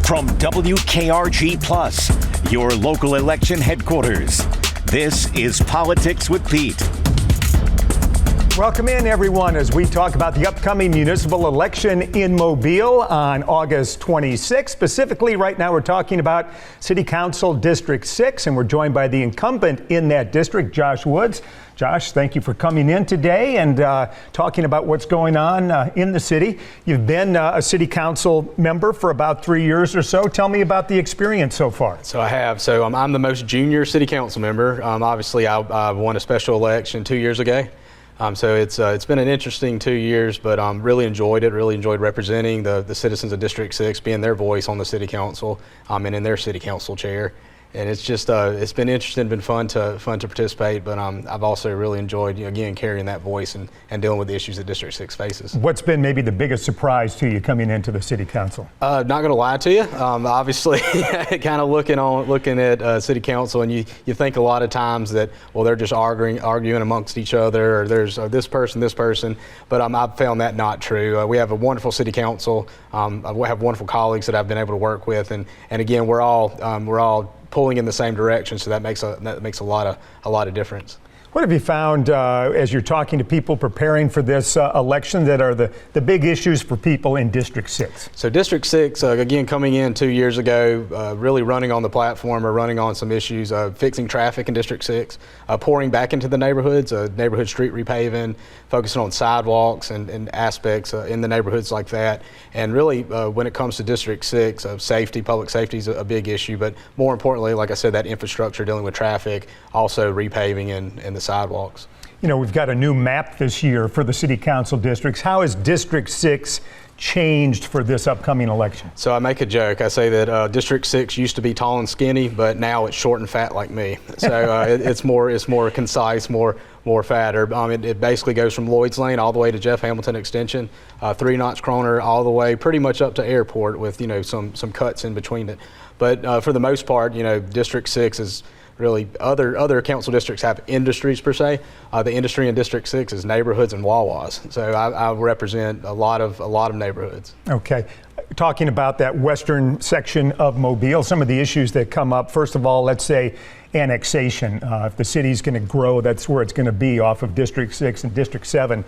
From WKRG Plus, your local election headquarters, this is Politics with Pete. Welcome in, everyone, as we talk about the upcoming municipal election in Mobile on August 26th. Specifically, right now, we're talking about City Council District 6, and we're joined by the incumbent in that district, Josh Woods. Josh, thank you for coming in today and talking about what's going on in the city. You've been a city council member for about 3 years or so. Tell me about the experience so far. So I have. So I'm the most junior city council member. Obviously, I won a special election 2 years ago. So it's been an interesting 2 years, but really enjoyed it. Really enjoyed representing the citizens of District 6, being their voice on the city council and in their city council chair. And it's just it's been interesting, been fun to participate, but I've also really enjoyed, again, carrying that voice and dealing with the issues that District 6 faces. What's been maybe the biggest surprise to you coming into the city council? Not going to lie to you, obviously, kind of looking at city council, and you think a lot of times that, well, they're just arguing amongst each other, or there's this person, but I've found that not true. We have a wonderful city council. We have wonderful colleagues that I've been able to work with, and again, we're all pulling in the same direction, so that makes a lot of difference. What have you found as you're talking to people preparing for this election that are the big issues for people in District 6? So District 6, again, coming in 2 years ago, really running on the platform or running on some issues, fixing traffic in District 6, pouring back into the neighborhoods, neighborhood street repaving, focusing on sidewalks and aspects in the neighborhoods like that. And really, when it comes to District 6, safety, public safety is a big issue, but more importantly, like I said, that infrastructure dealing with traffic, also repaving and the sidewalks. You know, we've got a new map this year for the city council districts. How has District 6 changed for this upcoming election? So I make a joke. I say that District 6 used to be tall and skinny, but now it's short and fat like me. So it's more concise, more fatter. It basically goes from Lloyd's Lane all the way to Jeff Hamilton Extension, 3-notch corner all the way pretty much up to Airport with some cuts in between it. But for the most part, District 6 is really, other council districts have industries per se. The industry in District 6 is neighborhoods and Wawas. So I represent a lot of neighborhoods. Okay. Talking about that western section of Mobile, some of the issues that come up. First of all, let's say annexation. If the city's going to grow, that's where it's going to be, off of District 6 and District 7.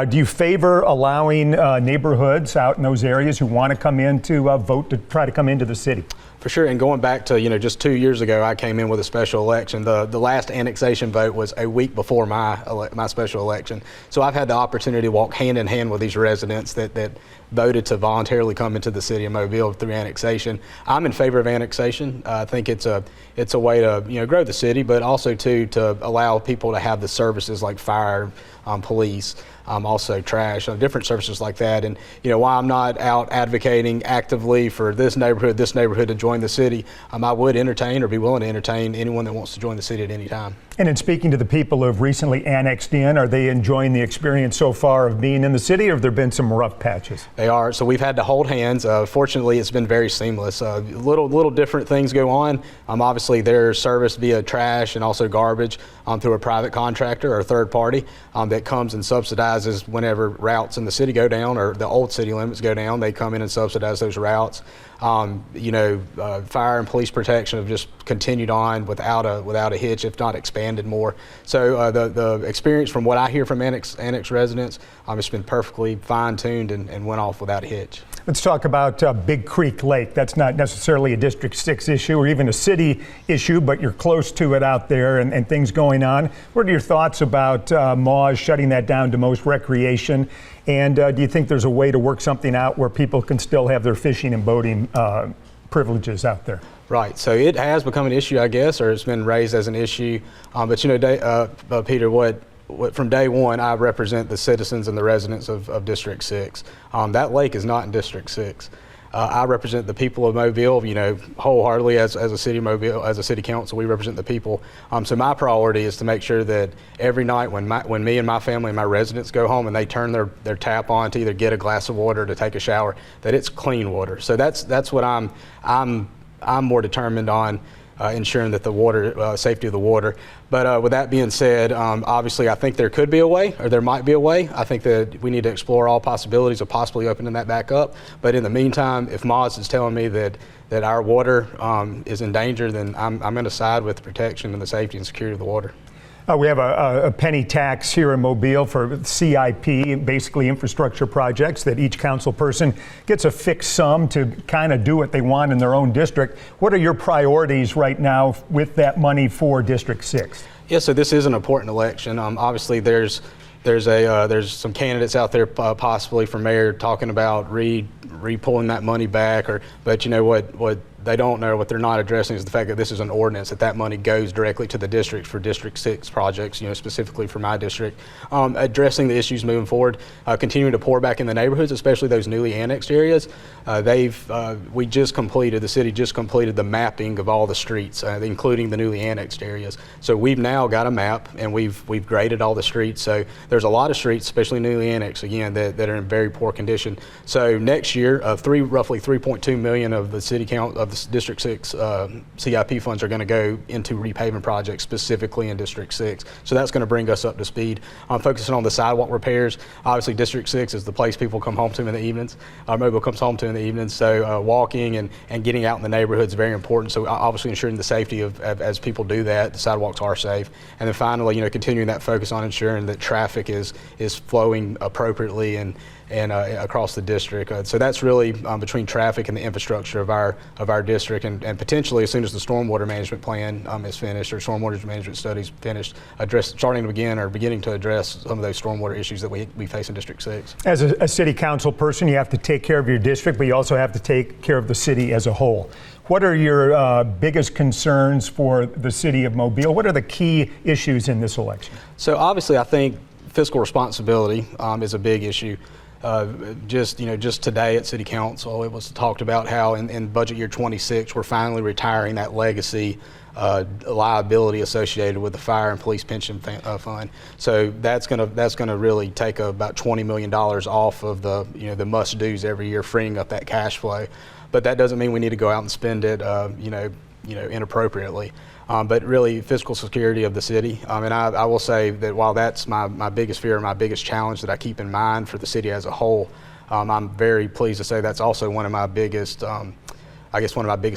Do you favor allowing neighborhoods out in those areas who want to come in to vote to try to come into the city? For sure, and going back to just 2 years ago, I came in with a special election. The last annexation vote was a week before my special election. So I've had the opportunity to walk hand in hand with these residents that voted to voluntarily come into the city of Mobile through annexation. I'm in favor of annexation. I think it's a way to grow the city, but also to allow people to have the services like fire, police, also trash, different services like that. And while I'm not out advocating actively for this neighborhood to join the city, I would entertain or be willing to entertain anyone that wants to join the city at any time. And in speaking to the people who have recently annexed in, are they enjoying the experience so far of being in the city, or have there been some rough patches? They are. So we've had to hold hands. Fortunately, it's been very seamless. Little different things go on. Obviously, they're serviced via trash and also garbage through a private contractor or a third party that comes and subsidizes whenever routes in the city go down or the old city limits go down. They come in and subsidize those routes. Fire and police protection have just continued on without a hitch, if not expanded more. So the experience, from what I hear from annex residents, it's been perfectly fine-tuned and went off without a hitch. Let's talk about Big Creek Lake. That's not necessarily a District 6 issue or even a city issue, but you're close to it out there and things going on. What are your thoughts about Moz shutting that down to most recreation? And do you think there's a way to work something out where people can still have their fishing and boating privileges out there? Right. So it has become an issue, I guess, or it's been raised as an issue. But Peter, from day one, I represent the citizens and the residents of District 6. That lake is not in District 6. I represent the people of Mobile, wholeheartedly as a city of Mobile, as a city council. We represent the people. So my priority is to make sure that every night when me and my family and my residents go home and they turn their tap on to either get a glass of water or to take a shower, that it's clean water. So that's what I'm more determined on ensuring that the water, safety of the water. But with that being said, obviously I think there could be a way, or there might be a way. I think that we need to explore all possibilities of possibly opening that back up. But in the meantime, if Moz is telling me that our water is in danger, then I'm going to side with the protection and the safety and security of the water. We have a penny tax here in Mobile for CIP, basically infrastructure projects, that each council person gets a fixed sum to kind of do what they want in their own district. What are your priorities right now with that money for District 6? Yeah, so this is an important election. Obviously, there's some candidates out there possibly for mayor talking about re-pulling that money back, but you know what they don't know, what they're not addressing is the fact that this is an ordinance, that money goes directly to the district for District 6 projects, you know, specifically for my district. Addressing the issues moving forward, continuing to pour back in the neighborhoods, especially those newly annexed areas. The city just completed the mapping of all the streets, including the newly annexed areas. So we've now got a map, and we've graded all the streets. So there's a lot of streets, especially newly annexed, again, that are in very poor condition. So next year, roughly 3.2 million of the city count of the District 6 CIP funds are going to go into repaving projects, specifically in District 6. So that's going to bring us up to speed. Focusing on the sidewalk repairs. Obviously, District 6 is the place people come home to in the evenings. Mobile comes home to in the evenings. So walking and getting out in the neighborhood is very important. So obviously ensuring the safety of as people do that, the sidewalks are safe. And then finally, you know, continuing that focus on ensuring that traffic is flowing appropriately and across the district. So that's really between traffic and the infrastructure of our district, and potentially as soon as the stormwater management plan is finished, or stormwater management studies finished, beginning to address some of those stormwater issues that we face in District 6. As a city council person, you have to take care of your district, but you also have to take care of the city as a whole. What are your biggest concerns for the city of Mobile? What are the key issues in this election? So obviously I think fiscal responsibility is a big issue. Just today at City Council, it was talked about how in budget year 26, we're finally retiring that legacy liability associated with the fire and police pension fund. So that's gonna really take about $20 million off of the must dos every year, freeing up that cash flow. But that doesn't mean we need to go out and spend it inappropriately. But really fiscal security of the city. And I will say that while that's my biggest fear, my biggest challenge that I keep in mind for the city as a whole, I'm very pleased to say that's also one of my biggest,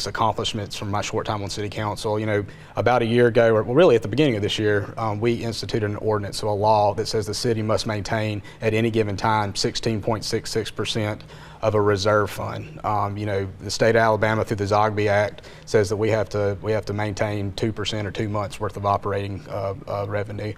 accomplishments from my short time on City Council. You know, about a year ago, or really at the beginning of this year, we instituted an ordinance, so a law that says the city must maintain at any given time 16.66% of a reserve fund. The state of Alabama through the Zogby Act says that we have to maintain 2% or 2 months worth of operating revenue.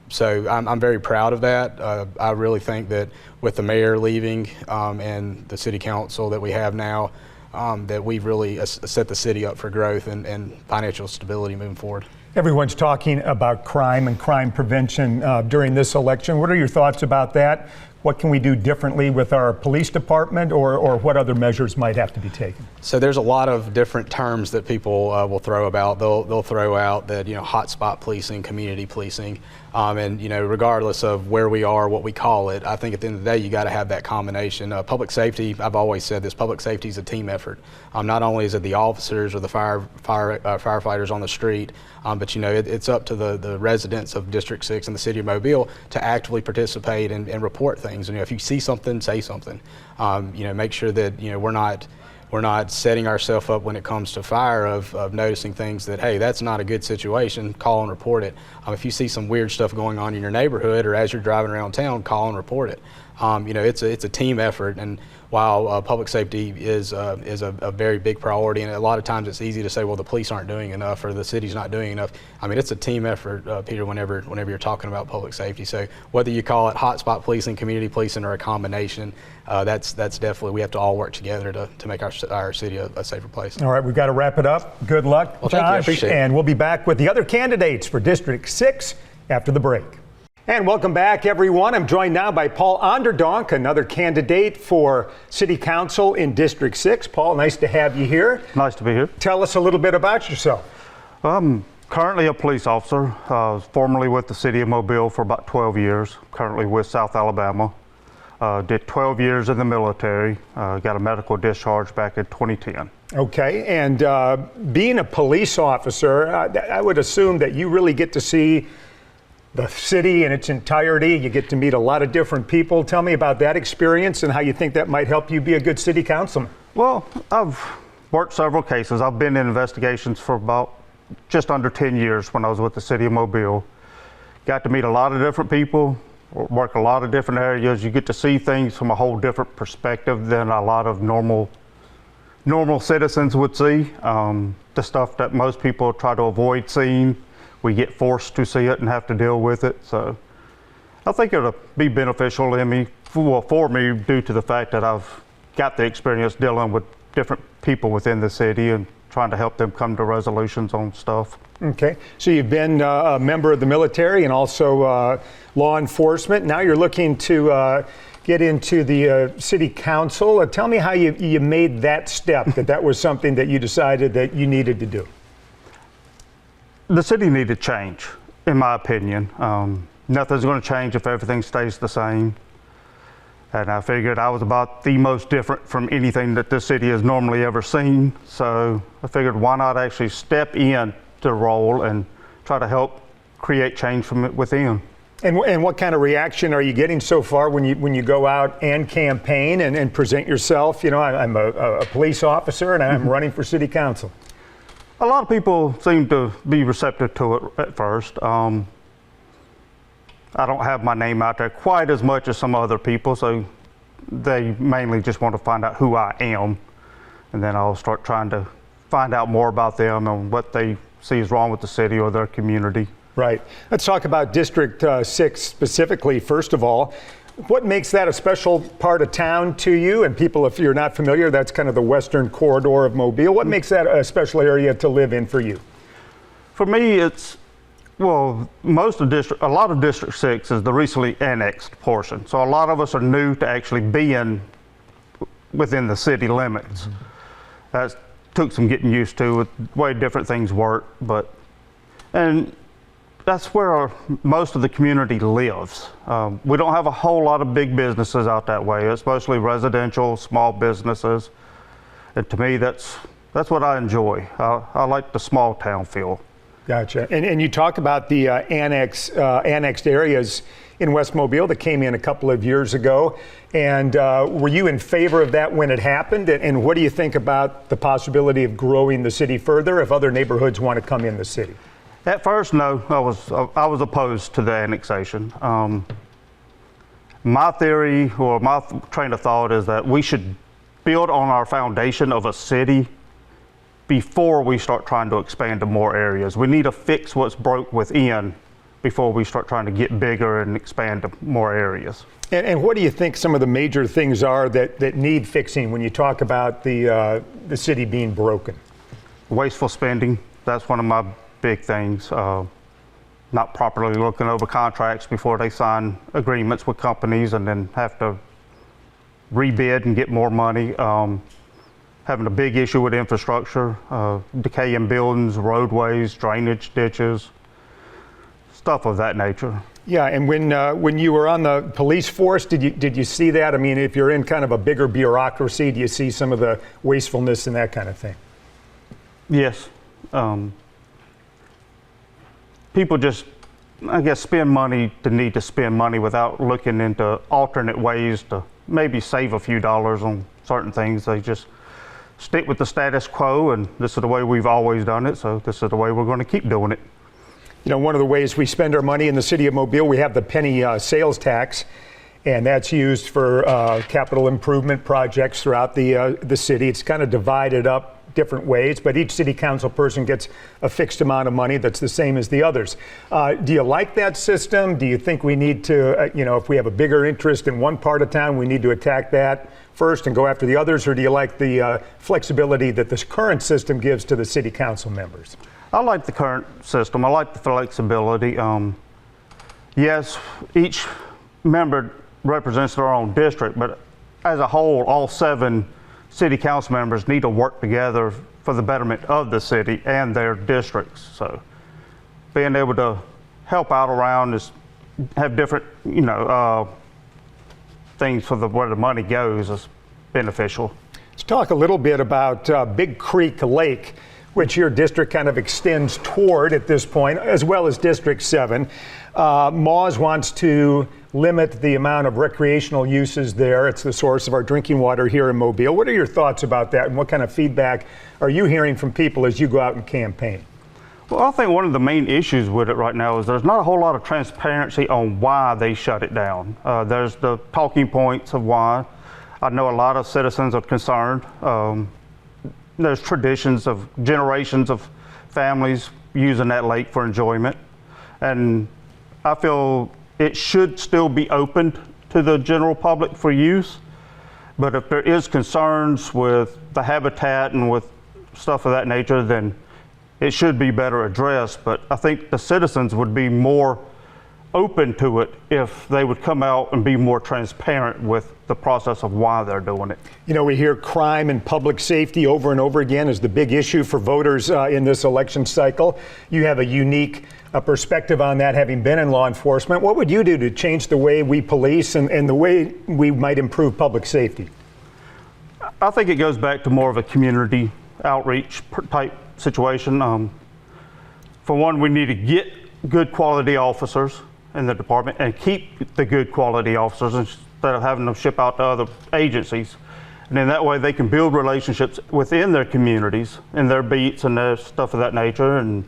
So I'm very proud of that. I really think that with the mayor leaving and the city council that we have now, that we've really set the city up for growth and financial stability moving forward. Everyone's talking about crime and crime prevention during this election. What are your thoughts about that? What can we do differently with our police department, or what other measures might have to be taken? So there's a lot of different terms that people will throw about. They'll throw out that, hotspot policing, community policing, and regardless of where we are, what we call it, I think at the end of the day you got to have that combination. Public safety, I've always said this, public safety is a team effort. Not only is it the officers or the firefighters on the street, but it's up to the residents of District 6 and the city of Mobile to actively participate and report things. And if you see something, say something. Make sure that we're not setting ourselves up when it comes to fire of noticing things that, hey, that's not a good situation, call and report it. If you see some weird stuff going on in your neighborhood or as you're driving around town, call and report it. It's a team effort, and while public safety is a very big priority, and a lot of times it's easy to say, well, the police aren't doing enough or the city's not doing enough. It's a team effort, Peter, whenever you're talking about public safety. So whether you call it hotspot policing, community policing, or a combination, that's definitely, we have to all work together to make our city a safer place. All right, we've got to wrap it up. Good luck, well, Josh. Thank you. I appreciate it. And we'll be back with the other candidates for District 6 after the break. And welcome back, everyone. I'm joined now by Paul Anderdonk, another candidate for City Council in District 6. Paul, nice to have you here. Nice to be here. Tell us a little bit about yourself. I'm currently a police officer. I was formerly with the City of Mobile for about 12 years, currently with South Alabama. Did 12 years in the military. Got a medical discharge back in 2010. Okay, and being a police officer, I would assume that you really get to see the city in its entirety. You get to meet a lot of different people. Tell me about that experience and how you think that might help you be a good city councilman. Well, I've worked several cases. I've been in investigations for about just under 10 years when I was with the city of Mobile. Got to meet a lot of different people, work a lot of different areas. You get to see things from a whole different perspective than a lot of normal citizens would see. The stuff that most people try to avoid seeing, we get forced to see it and have to deal with it. So I think it'll be beneficial for me due to the fact that I've got the experience dealing with different people within the city and trying to help them come to resolutions on stuff. Okay, so you've been a member of the military and also law enforcement. Now you're looking to get into the city council. Tell me how you made that step, that was something that you decided that you needed to do. The city needed change, in my opinion. Nothing's going to change if everything stays the same. And I figured I was about the most different from anything that this city has normally ever seen. So I figured why not actually step in the role and try to help create change from within. And what kind of reaction are you getting so far when you go out and campaign and present yourself? You know, I'm a police officer and I'm running for city council. A lot of people seem to be receptive to it at first. I don't have my name out there quite as much as some other people, so they mainly just want to find out who I am. And then I'll start trying to find out more about them and what they see is wrong with the city or their community. Right. Let's talk about District 6 specifically. First of all, what makes that a special part of town to you? And people, if you're not familiar, that's kind of the western corridor of Mobile. What makes that a special area to live in for you? For me, it's, well, a lot of District 6 is the recently annexed portion. So a lot of us are new to actually being within the city limits. That took some getting used to with the way different things work, and that's where most of the community lives. We don't have a whole lot of big businesses out that way. It's mostly residential, small businesses. And to me, that's what I enjoy. I like the small town feel. Gotcha. And you talk about the annexed areas in West Mobile that came in a couple of years ago. And were you in favor of that when it happened? And what do you think about the possibility of growing the city further if other neighborhoods want to come in the city? At first, no, I was opposed to the annexation. My theory or my train of thought is that we should build on our foundation of a city before we start trying to expand to more areas. We need to fix what's broke within before we start trying to get bigger and expand to more areas. And what do you think some of the major things are that need fixing when you talk about the city being broken? Wasteful spending, that's one of my big things. Not properly looking over contracts before they sign agreements with companies and then have to rebid and get more money. Having a big issue with infrastructure, decaying buildings, roadways, drainage ditches, stuff of that nature. Yeah, and when you were on the police force, did you see that? I mean, if you're in kind of a bigger bureaucracy, do you see some of the wastefulness and that kind of thing? Yes. People just, I guess, spend money to need to spend money without looking into alternate ways to maybe save a few dollars on certain things. They just stick with the status quo, and this is the way we've always done it, so this is the way we're going to keep doing it. You know, one of the ways we spend our money in the city of Mobile, we have the penny sales tax, and that's used for capital improvement projects throughout the city. It's kind of divided up different ways, but each city council person gets a fixed amount of money that's the same as the others. Do you like that system? Do you think we need to, if we have a bigger interest in one part of town, we need to attack that first and go after the others, or do you like the flexibility that this current system gives to the city council members? I like the current system. I like the flexibility. Yes, each member represents their own district, but as a whole, all 7 city council members need to work together for the betterment of the city and their districts. So being able to help out around is have different, things for where the money goes is beneficial. Let's talk a little bit about Big Creek Lake, which your district kind of extends toward at this point, as well as District 7. Moz wants to limit the amount of recreational uses there. It's the source of our drinking water here in Mobile. What are your thoughts about that, and what kind of feedback are you hearing from people as you go out and campaign? Well, I think one of the main issues with it right now is there's not a whole lot of transparency on why they shut it down. There's the talking points of why. I know a lot of citizens are concerned. There's traditions of generations of families using that lake for enjoyment. And I feel it should still be opened to the general public for use. But if there is concerns with the habitat and with stuff of that nature, then it should be better addressed. But I think the citizens would be more open to it if they would come out and be more transparent with the process of why they're doing it. You know, we hear crime and public safety over and over again as the big issue for voters in this election cycle. You have a unique perspective on that, having been in law enforcement. What would you do to change the way we police and the way we might improve public safety? I think it goes back to more of a community outreach type situation. For one, we need to get good quality officers in the department and keep the good quality officers instead of having them ship out to other agencies. And then that way they can build relationships within their communities and their beats and their stuff of that nature, and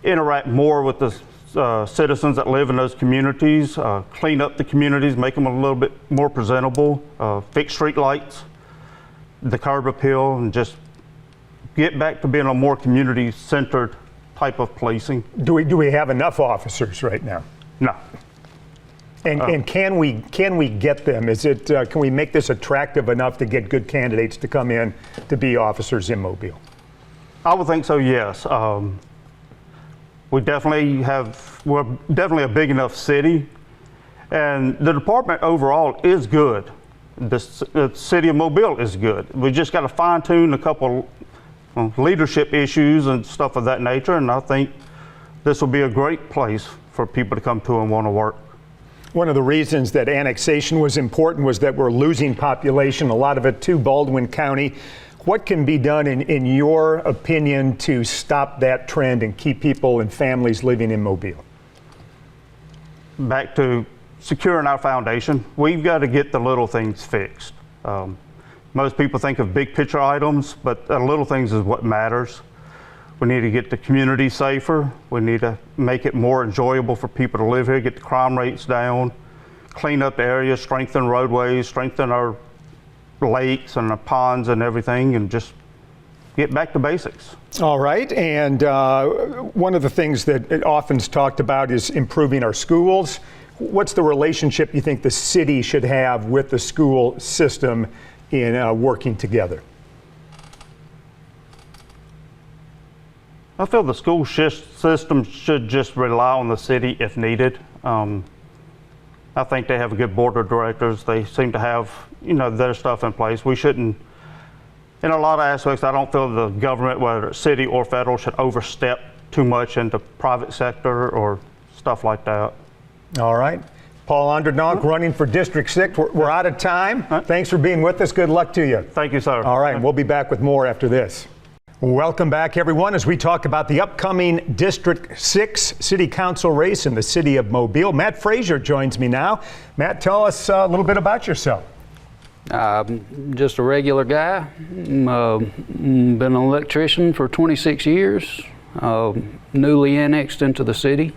interact more with the citizens that live in those communities, clean up the communities, make them a little bit more presentable, fix street lights, the curb appeal, and just get back to being a more community-centered type of policing. Do we have enough officers right now? No. And can we get them? Is it can we make this attractive enough to get good candidates to come in to be officers in Mobile? I would think so, yes. We're definitely a big enough city, and the department overall is good. The city of Mobile is good. We just got to fine tune a couple leadership issues and stuff of that nature, and I think this will be a great place for people to come to and want to work. One of the reasons that annexation was important was that we're losing population, a lot of it to Baldwin County. What can be done, in your opinion, to stop that trend and keep people and families living in Mobile? Back to securing our foundation, we've got to get the little things fixed. Most people think of big picture items, but the little things is what matters. We need to get the community safer. We need to make it more enjoyable for people to live here, get the crime rates down, clean up the area, strengthen roadways, strengthen our lakes and the ponds and everything, and just get back to basics. All right, and one of the things that often's talked about is improving our schools. What's the relationship you think the city should have with the school system in working together? I feel the school system should just rely on the city if needed. I think they have a good board of directors. They seem to have, their stuff in place. We shouldn't, in a lot of aspects, I don't feel the government, whether it's city or federal, should overstep too much into private sector or stuff like that. All right. Paul Anderdonk running for District 6. We're out of time. Thanks for being with us. Good luck to you. Thank you, sir. All right, and we'll be back with more after this. Welcome back, everyone, as we talk about the upcoming District 6 City Council race in the city of Mobile. Matt Frazier joins me now. Matt, tell us a little bit about yourself. Just a regular guy. Been an electrician for 26 years. Newly annexed into the city.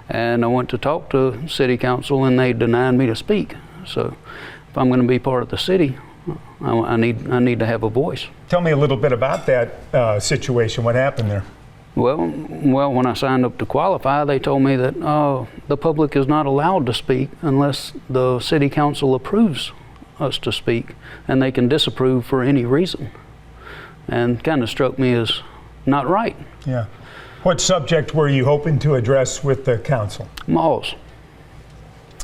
And I went to talk to City Council, and they denied me to speak. So if I'm going to be part of the city, I need to have a voice. Tell me a little bit about that situation. What happened there? Well, when I signed up to qualify, they told me that the public is not allowed to speak unless the City Council approves us to speak, and they can disapprove for any reason. And kind of struck me as not right. Yeah. What subject were you hoping to address with the council? Malls.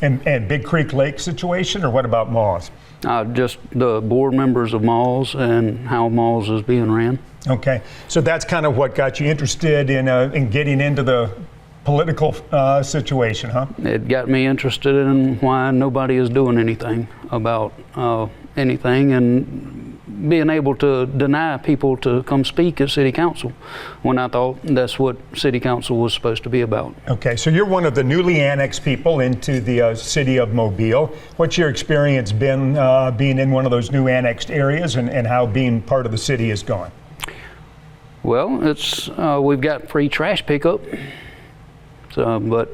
And Big Creek Lake situation, or what about malls? Just the board members of malls and how malls is being ran. Okay, so that's kind of what got you interested in getting into the political situation, huh? It got me interested in why nobody is doing anything about anything, and being able to deny people to come speak at city council when I thought that's what city council was supposed to be about. Okay, so you're one of the newly annexed people into the city of Mobile. What's your experience been being in one of those new annexed areas, and how being part of the city is going? Well, it's we've got free trash pickup, so, but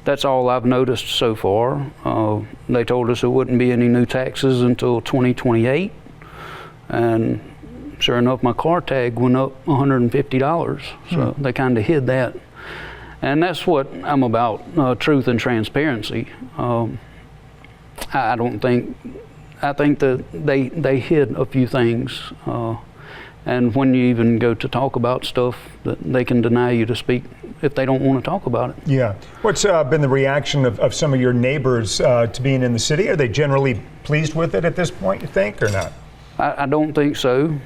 that's all I've noticed so far. They told us there wouldn't be any new taxes until 2028, and sure enough, my car tag went up $150, so they kind of hid that. And that's what I'm about, truth and transparency. I think that they hid a few things, and when you even go to talk about stuff, that they can deny you to speak if they don't want to talk about it. Yeah. What's been the reaction of some of your neighbors to being in the city? Are they generally pleased with it at this point, you think, or not? I don't think so.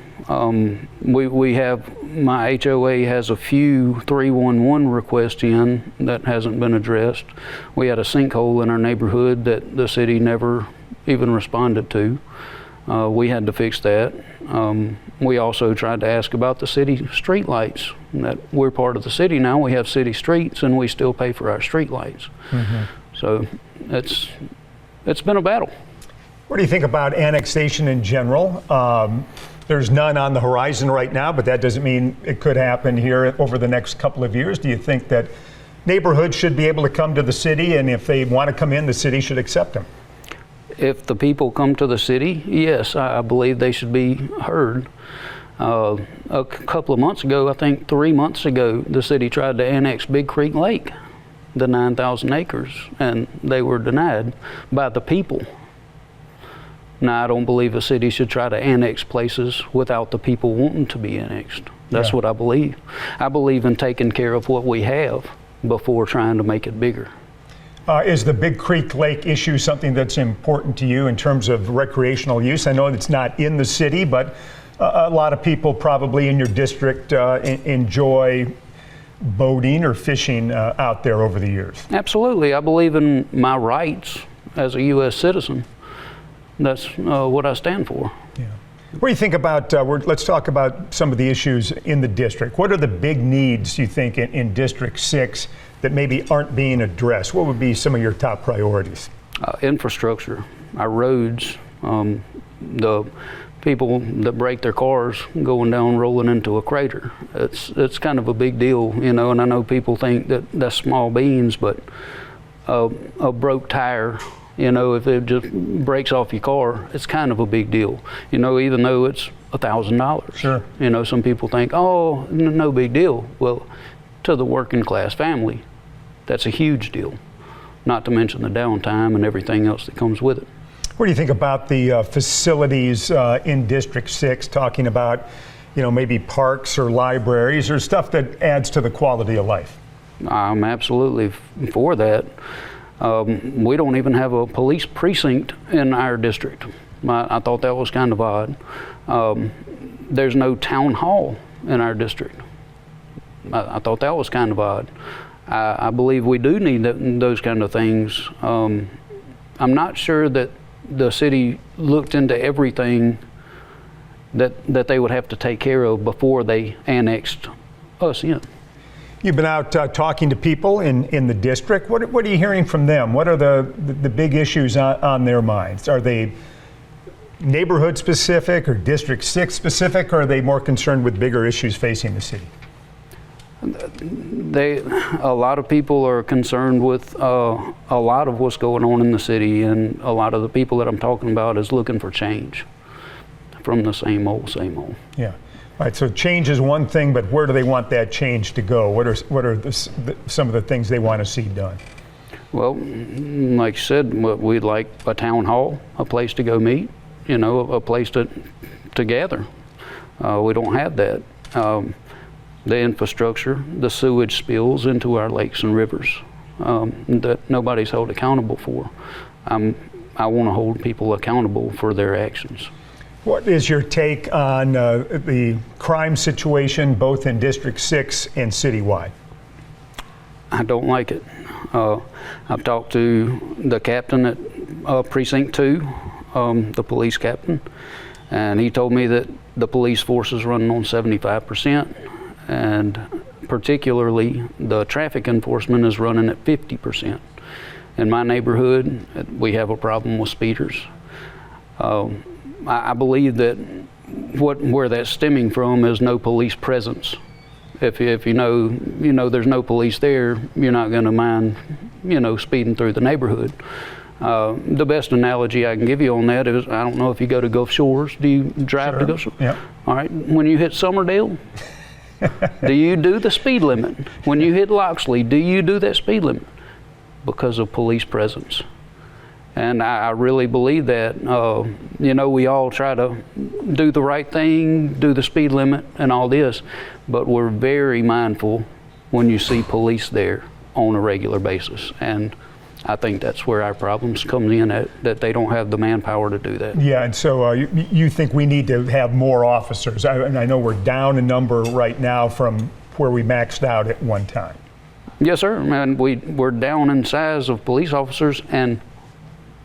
We have, my HOA has a few 311 requests in that hasn't been addressed. We had a sinkhole in our neighborhood that the city never even responded to. We had to fix that. We also tried to ask about the city street lights. That we're part of the city now. We have city streets, and we still pay for our street lights. So it's been a battle. What do you think about annexation in general? There's none on the horizon right now, but that doesn't mean it could happen here over the next couple of years. Do you think that neighborhoods should be able to come to the city, and if they want to come in, the city should accept them? If the people come to the city, yes, I believe they should be heard. A couple of months ago, I think 3 months ago, the city tried to annex Big Creek Lake, the 9,000 acres, and they were denied by the people. Now, I don't believe a city should try to annex places without the people wanting to be annexed. That's what I believe. I believe in taking care of what we have before trying to make it bigger. Is the Big Creek Lake issue something that's important to you in terms of recreational use? I know it's not in the city, but a lot of people probably in your district enjoy boating or fishing out there over the years. Absolutely. I believe in my rights as a U.S. citizen. That's what I stand for. Yeah. What do you think about, let's talk about some of the issues in the district. What are the big needs, you think, in District 6 that maybe aren't being addressed? What would be some of your top priorities? Infrastructure, our roads, the people that break their cars going down rolling into a crater. It's kind of a big deal, you know, and I know people think that that's small beans, but a broke tire, you know, if it just breaks off your car, it's kind of a big deal. You know, even though it's $1,000. Sure. You know, some people think, oh, no big deal. Well, to the working class family, that's a huge deal. Not to mention the downtime and everything else that comes with it. What do you think about the facilities in District 6, talking about, you know, maybe parks or libraries or stuff that adds to the quality of life? I'm absolutely for that. We don't even have a police precinct in our district. I thought that was kind of odd. There's no town hall in our district. I thought that was kind of odd. I believe we do need those kind of things. I'm not sure that the city looked into everything that they would have to take care of before they annexed us in. You've been out talking to people in the district. What are you hearing from them? What are the big issues on their minds? Are they neighborhood specific or District 6 specific, or are they more concerned with bigger issues facing the city? A lot of people are concerned with a lot of what's going on in the city, and a lot of the people that I'm talking about is looking for change from the same old, same old. Yeah. All right, so change is one thing, but where do they want that change to go? What are some of the things they want to see done? Well, like you said, we'd like a town hall, a place to go meet, you know, a place to gather. We don't have that. The infrastructure, the sewage spills into our lakes and rivers that nobody's held accountable for. I want to hold people accountable for their actions. What is your take on the crime situation both in District 6 and citywide? I don't like it. I've talked to the captain at Precinct 2, the police captain, and he told me that the police force is running on 75%, and particularly the traffic enforcement is running at 50%. In my neighborhood, we have a problem with speeders. I believe that where that's stemming from is no police presence. If you know there's no police there, you're not going to mind, speeding through the neighborhood. The best analogy I can give you on that is, I don't know if you go to Gulf Shores. Do you drive to Gulf Shores? Yeah. All right. When you hit Summerdale, do you do the speed limit? When you hit Loxley, do you do that speed limit? Because of police presence. And I really believe that. We all try to do the right thing, do the speed limit and all this, but we're very mindful when you see police there on a regular basis. And I think that's where our problems come in, that they don't have the manpower to do that. Yeah, and so you think we need to have more officers. And I know we're down a number right now from where we maxed out at one time. Yes, sir. And we're down in size of police officers and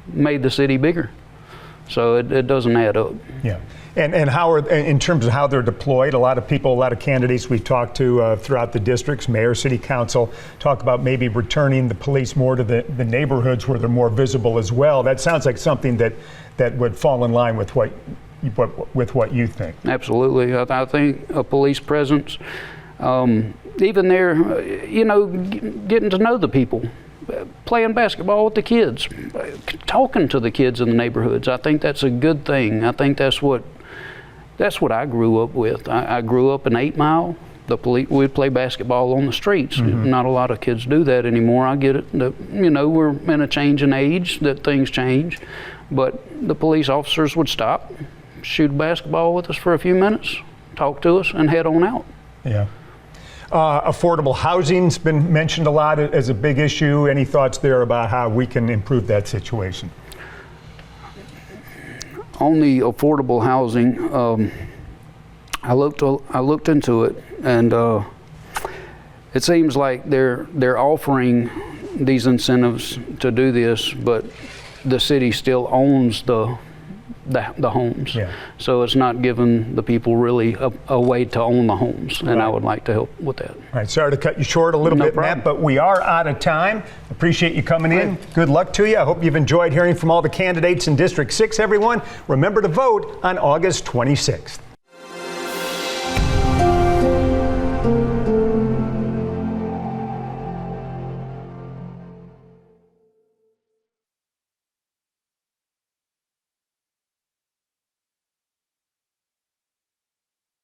made the city bigger. So it doesn't add up. Yeah. And how are, in terms of how they're deployed, a lot of candidates we've talked to throughout the districts, mayor, city council, talk about maybe returning the police more to the neighborhoods where they're more visible as well. That sounds like something that would fall in line with what you think. Absolutely. I think a police presence, even there, getting to know the people, playing basketball with the kids, talking to the kids in the neighborhoods. I think that's a good thing. I think that's what I grew up with. I grew up in 8 Mile. We'd play basketball on the streets. Mm-hmm. Not a lot of kids do that anymore. I get it. We're in a changing age, that things change. But the police officers would stop, shoot a basketball with us for a few minutes, talk to us, and head on out. Yeah. Affordable housing's been mentioned a lot as a big issue. Any thoughts there about how we can improve that situation? On the affordable housing, I looked into it, and it seems like they're offering these incentives to do this, but the city still owns the homes. Yeah. So it's not giving the people really a way to own the homes, and right. I would like to help with that. All right, sorry to cut you short a little bit, problem. Matt, but we are out of time. Appreciate you coming in. Good luck to you. I hope you've enjoyed hearing from all the candidates in District 6, everyone. Remember to vote on August 26th.